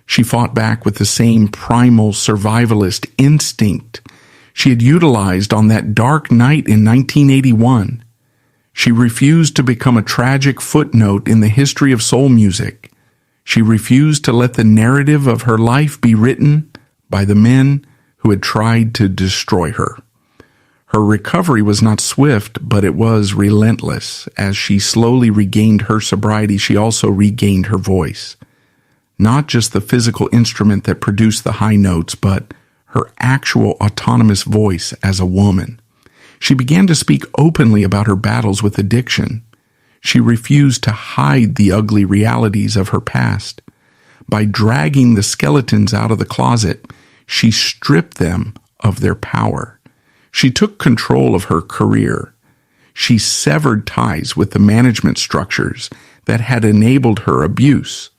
She fought back with the same primal survivalist instinct she had utilized on that dark night in 1981. She refused to become a tragic footnote in the history of soul music. She refused to let the narrative of her life be written by the men who had tried to destroy her. Her recovery was not swift, but it was relentless. As she slowly regained her sobriety, she also regained her voice. Not just the physical instrument that produced the high notes, but her actual autonomous voice as a woman. She began to speak openly about her battles with addiction. She refused to hide the ugly realities of her past. By dragging the skeletons out of the closet, she stripped them of their power. She took control of her career. She severed ties with the management structures that had enabled her abuse.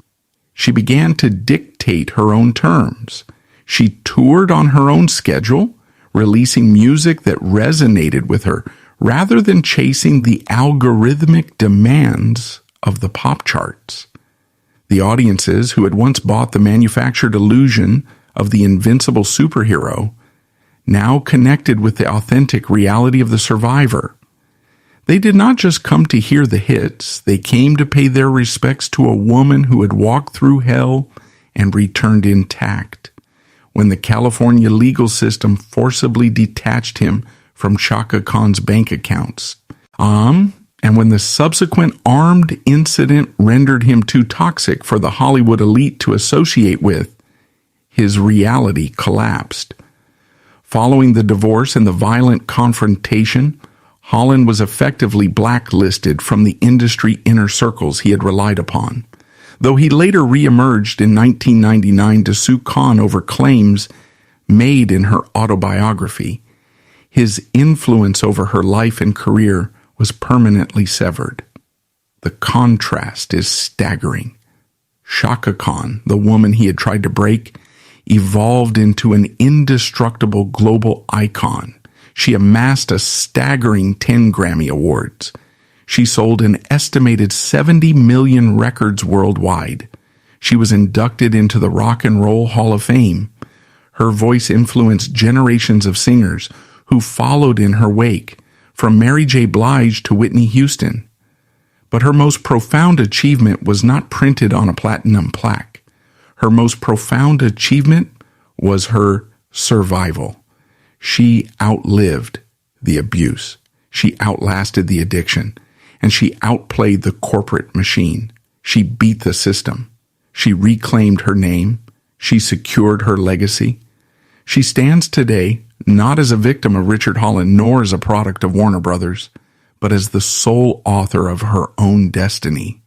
She began to dictate her own terms. She toured on her own schedule, releasing music that resonated with her rather than chasing the algorithmic demands of the pop charts. The audiences who had once bought the manufactured illusion of the invincible superhero now connected with the authentic reality of the survivor. They did not just come to hear the hits, they came to pay their respects to a woman who had walked through hell and returned intact. When the California legal system forcibly detached him from Chaka Khan's bank accounts, and when the subsequent armed incident rendered him too toxic for the Hollywood elite to associate with, his reality collapsed. Following the divorce and the violent confrontation, Holland was effectively blacklisted from the industry inner circles he had relied upon, though he later reemerged in 1999 to sue Khan over claims made in her autobiography. His influence over her life and career was permanently severed. The contrast is staggering. Chaka Khan, the woman he had tried to break, evolved into an indestructible global icon. She amassed a staggering 10 Grammy Awards. She sold an estimated 70 million records worldwide. She was inducted into the Rock and Roll Hall of Fame. Her voice influenced generations of singers who followed in her wake, from Mary J. Blige to Whitney Houston. But her most profound achievement was not printed on a platinum plaque. Her most profound achievement was her survival. She outlived the abuse. She outlasted the addiction, and she outplayed the corporate machine. She beat the system. She reclaimed her name. She secured her legacy. She stands today not as a victim of Richard Holland nor as a product of Warner Brothers, but as the sole author of her own destiny.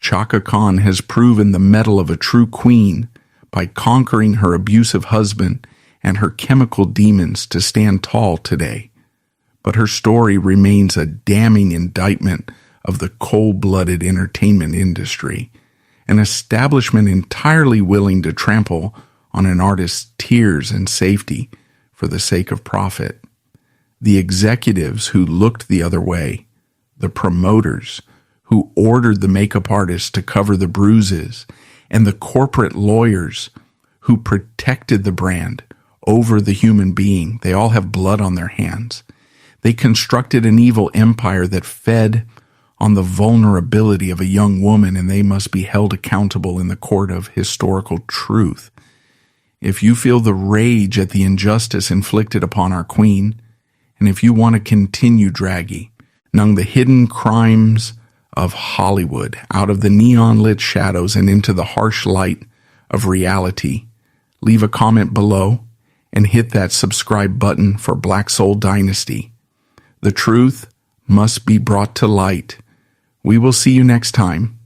Chaka Khan has proven the mettle of a true queen by conquering her abusive husband and her chemical demons to stand tall today. But her story remains a damning indictment of the cold-blooded entertainment industry, an establishment entirely willing to trample on an artist's tears and safety for the sake of profit. The executives who looked the other way, the promoters who ordered the makeup artists to cover the bruises, and the corporate lawyers who protected the brand over the human being, they all have blood on their hands. They constructed an evil empire that fed on the vulnerability of a young woman, and they must be held accountable in the court of historical truth. If you feel the rage at the injustice inflicted upon our queen, and if you want to continue draggy among the hidden crimes of Hollywood, out of the neon-lit shadows and into the harsh light of reality. Leave a comment below and hit that subscribe button for Black Soul Dynasty. The truth must be brought to light. We will see you next time.